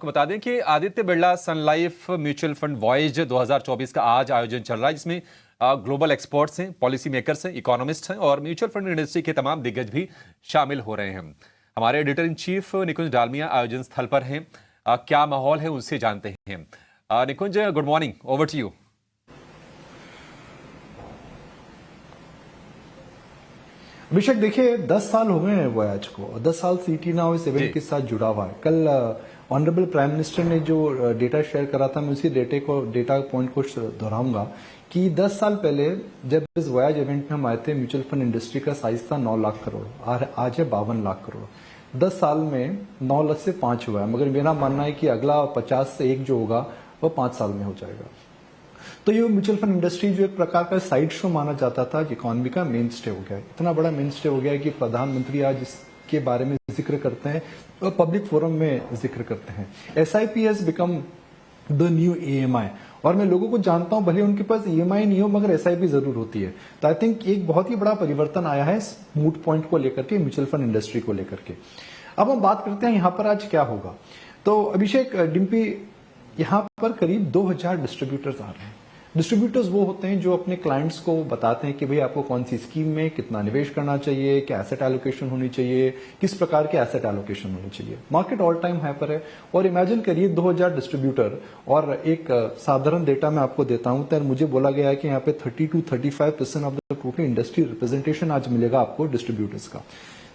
बता दें कि आदित्य बिरला सन लाइफ म्यूचुअल फंड वॉयज 2024 का आज आयोजन चल रहा है, जिसमें ग्लोबल एक्सपर्ट्स हैं, पॉलिसी मेकर्स हैं, इकोनॉमिस्ट हैं और म्यूचुअल फंड इंडस्ट्री के तमाम दिग्गज भी शामिल हो रहे हैं। हमारे एडिटर इन चीफ निकुंज डालमिया आयोजन स्थल पर हैं। क्या माहौल है उससे जानते हैं। Nikunj, good morning, over to you. Abhishek, देखिए 10 साल हो गए हैं वॉयज को और 10 साल सीटी नाउ इस इवेंट के साथ जुड़ा हुआ है। कल ऑनरेबल प्राइम मिनिस्टर ने जो डेटा शेयर करा था, मैं उसी डेटा पॉइंट को दोहराऊंगा कि 10 साल पहले जब इस वॉयज इवेंट में हम आए थे, म्यूचुअल फंड इंडस्ट्री का साइज था 9 लाख करोड़, आज है 52 लाख करोड़। 10 साल में 9 लाख से 5 हुआ है, मगर मेरा मानना है कि अगला 50 से 1 जो होगा वह 5 साल में हो जाएगा। तो ये म्यूचुअल फंड इंडस्ट्री जो एक प्रकार का साइड शो माना जाता था, इकोनॉमी का मेन स्टे हो गया है। इतना बड़ा मेन स्टे हो गया है कि प्रधानमंत्री आज इसके बारे में जिक्र करते हैं और पब्लिक फोरम में जिक्र करते हैं। SIP has become the new EMI. और मैं लोगों को जानता हूं, भले उनके पास ईएमआई नहीं हो मगर एसआईपी जरूर होती है। तो आई थिंक एक बहुत ही बड़ा परिवर्तन आया है इस मूड पॉइंट को लेकर के, म्यूचुअल फंड इंडस्ट्री को लेकर के। अब हम बात करते हैं यहां पर आज क्या होगा। तो अभिषेक, डिम्पी, यहां पर करीब 2000 डिस्ट्रीब्यूटर्स आ रहे हैं। डिस्ट्रीब्यूटर्स वो होते हैं जो अपने क्लाइंट्स को बताते हैं कि भाई आपको कौन सी स्कीम में कितना निवेश करना चाहिए, क्या एसेट एलोकेशन होनी चाहिए, किस प्रकार के एसेट एलोकेशन होनी चाहिए। मार्केट ऑल टाइम हाई पर है और इमेजिन करिए 2000 डिस्ट्रीब्यूटर। और एक साधारण डेटा मैं आपको देता हूं, तो मुझे बोला गया है कि यहाँ पे 30 to 35% of the total industry representation आज मिलेगा आपको डिस्ट्रीब्यूटर्स का।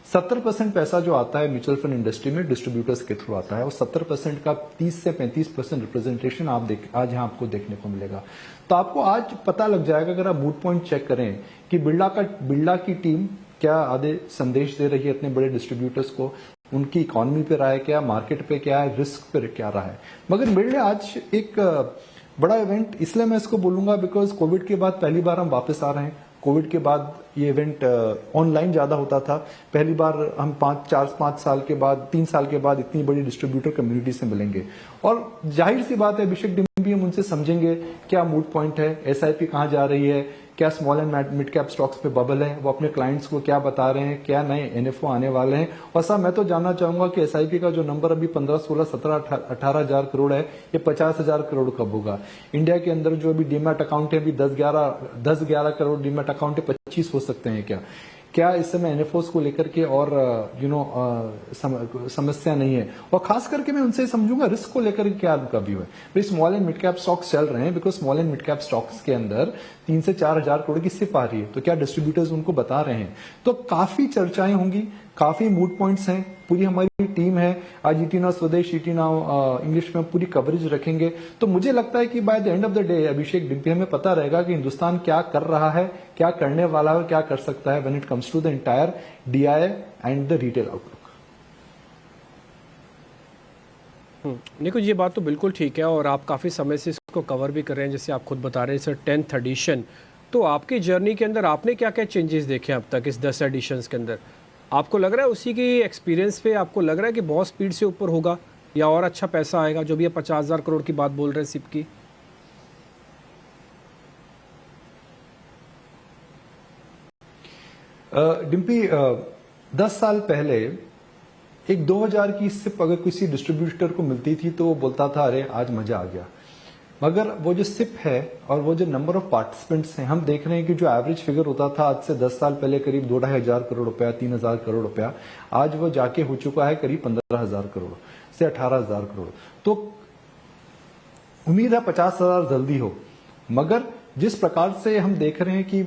70% पैसा जो आता है म्यूचुअल फंड इंडस्ट्री में डिस्ट्रीब्यूटर्स के थ्रू आता है और 70% का 30 से 35% रिप्रेजेंटेशन आज यहाँ आपको देखने को मिलेगा। तो आपको आज पता लग जाएगा, अगर आप मूड पॉइंट चेक करें, कि बिरला की टीम क्या आधे संदेश दे रही है अपने बड़े डिस्ट्रीब्यूटर्स को, उनकी इकोनॉमी पे रहा है क्या, मार्केट पे क्या है, रिस्क पे क्या रहा है। मगर मेरे लिए आज एक बड़ा इवेंट इसलिए मैं इसको बोलूंगा बिकॉज कोविड के बाद पहली बार हम वापस आ रहे हैं। कोविड के बाद ये इवेंट ऑनलाइन ज्यादा होता था। पहली बार हम 5 साल के बाद, 3 साल के बाद इतनी बड़ी डिस्ट्रीब्यूटर कम्युनिटी से मिलेंगे। और जाहिर सी बात है अभिषेक, भी हम उनसे समझेंगे क्या मूड पॉइंट है, एसआईपी कहां जा रही है, क्या small and mid cap stocks पे बबल है, वो अपने क्लाइंट्स को क्या बता रहे हैं, क्या नए एनएफओ आने वाले हैं। और साहब, मैं तो जानना चाहूंगा कि एसआईपी का जो नंबर अभी 15, 16, 17, 18 हजार करोड़ है, ये 50 हजार करोड़ कब होगा। इंडिया के अंदर जो अभी डीमैट अकाउंट है, अभी 10-11 करोड़ डीमैट अकाउंट है, 25 हो सकते हैं क्या इस समय एनएफओस को लेकर के और समस्या नहीं है। और खास करके मैं उनसे समझूंगा रिस्क को लेकर क्या उनका व्यू है। भाई small and mid cap stocks चल रहे हैं, because small and mid cap stocks के अंदर 3 से 4 हजार करोड़ की सिप आ रही है, तो क्या डिस्ट्रीब्यूटर्स उनको बता रहे हैं। तो काफी चर्चाएं होंगी, काफी मूड पॉइंट्स हैं, पूरी हमारी टीम है आज ET Now Swadesh, ET Now English में पूरी कवरेज रखेंगे। तो मुझे लगता है कि by the end of the day Abhishek, Dimpy, हमें पता रहेगा कि हिंदुस्तान क्या कर रहा है, क्या करने वाला है और क्या कर सकता है when it comes to the entire DI and the retail outlook. देखो, ये बात तो बिल्कुल ठीक है और आप काफ़ी समय से इसको कवर भी कर रहे हैं, जैसे आप खुद बता रहे हैं सर 10th एडिशन। तो आपकी जर्नी के अंदर आपने क्या क्या चेंजेस देखे अब तक इस 10 एडिशंस के अंदर? आपको लग रहा है उसी की एक्सपीरियंस पे आपको लग रहा है कि बहुत स्पीड से ऊपर होगा या और अच्छा पैसा आएगा, जो भी ये 50,000 करोड़ की बात बोल रहे हैं सिप की? डिम्पी, 10 साल पहले एक 2000 की सिप अगर किसी डिस्ट्रीब्यूटर को मिलती थी तो वो बोलता था अरे आज मजा आ गया। मगर वो जो सिप है और वो जो नंबर ऑफ पार्टिसिपेंट्स हैं, हम देख रहे हैं कि जो एवरेज फिगर होता था आज से 10 साल पहले करीब 2-2.5 हजार करोड़ रुपया, 3,000 करोड़ रुपया, आज वो जाके हो चुका है करीब 15,000 करोड़ से 18,000 करोड़। तो उम्मीद है 50,000 जल्दी हो। मगर जिस प्रकार से हम देख रहे हैं कि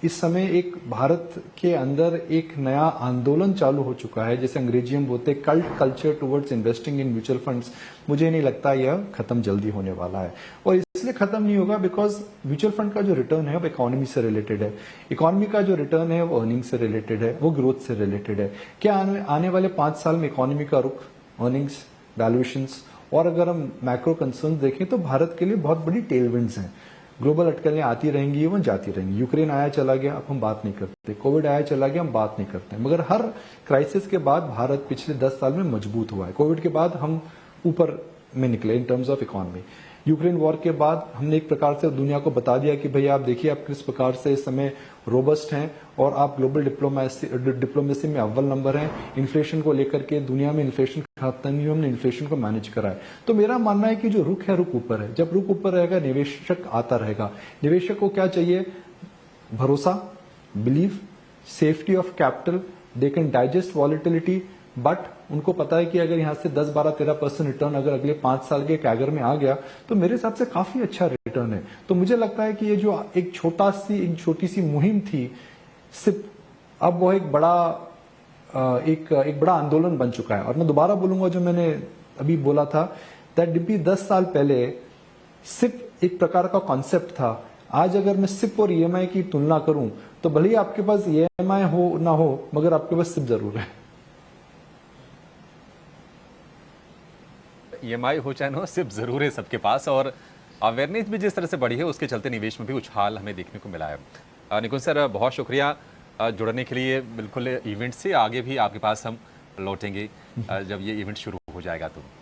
इस समय एक भारत के अंदर एक नया आंदोलन चालू हो चुका है, जैसे अंग्रेजी में बोलते हैं cult culture towards investing in mutual funds, मुझे नहीं लगता यह खत्म जल्दी होने वाला है। और इसलिए खत्म नहीं होगा बिकॉज म्यूचुअल फंड का जो रिटर्न है वो इकोनॉमी से रिलेटेड है। इकोनॉमी का जो रिटर्न है वो अर्निंग से रिलेटेड है, वो ग्रोथ से रिलेटेड है। क्या आने वाले 5 साल में इकोनॉमी का रुख, अर्निंग्स, वैल्यूएशंस और अगर हम मैक्रो कंसर्न देखें तो भारत के लिए बहुत बड़ी टेलविंड्स हैं। ग्लोबल अटकलें आती रहेंगी, वो जाती रहेंगी। यूक्रेन आया चला गया, अब हम बात नहीं करते। कोविड आया चला गया, हम बात नहीं करते। मगर हर क्राइसिस के बाद भारत पिछले 10 साल में मजबूत हुआ है। कोविड के बाद हम ऊपर में निकले in terms of economy. Ukraine war के बाद हमने एक प्रकार से दुनिया को बता दिया कि भैया आप देखिए आप किस प्रकार से इस समय रोबस्ट हैं और आप ग्लोबल डिप्लोमेसी में अव्वल नंबर हैं। इन्फ्लेशन को लेकर के दुनिया में इन्फ्लेशन खाता नहीं, हमने इन्फ्लेशन को मैनेज करा है। तो मेरा मानना है कि जो रुख है रुख ऊपर है। जब रुख ऊपर रहेगा निवेशक आता रहेगा। निवेशक को क्या चाहिए? भरोसा, believe, safety of capital, they can digest volatility, but उनको पता है कि अगर यहां से 10, 12, 13% रिटर्न अगर अगले 5 साल के कैगर में आ गया तो मेरे हिसाब से काफी अच्छा रिटर्न है। तो मुझे लगता है कि ये जो एक छोटी सी मुहिम थी सिर्फ, अब वो एक बड़ा आंदोलन बन चुका है। और मैं दोबारा बोलूंगा जो मैंने अभी बोला था, दैट डिम्पी 10 साल पहले सिर्फ एक प्रकार का कॉन्सेप्ट था। आज अगर मैं सिप और ईएमआई की तुलना करूं तो भले ही आपके पास ईएमआई हो ना हो, मगर आपके पास सिप जरूर है। ईएमआई हो चाहे ना हो, सिर्फ जरूर है सबके पास, और अवेयरनेस भी जिस तरह से बढ़ी है उसके चलते निवेश में भी उछाल हमें देखने को मिला है। निकुंज सर, बहुत शुक्रिया जुड़ने के लिए। बिल्कुल इवेंट से आगे भी आपके पास हम लौटेंगे जब ये इवेंट शुरू हो जाएगा तो।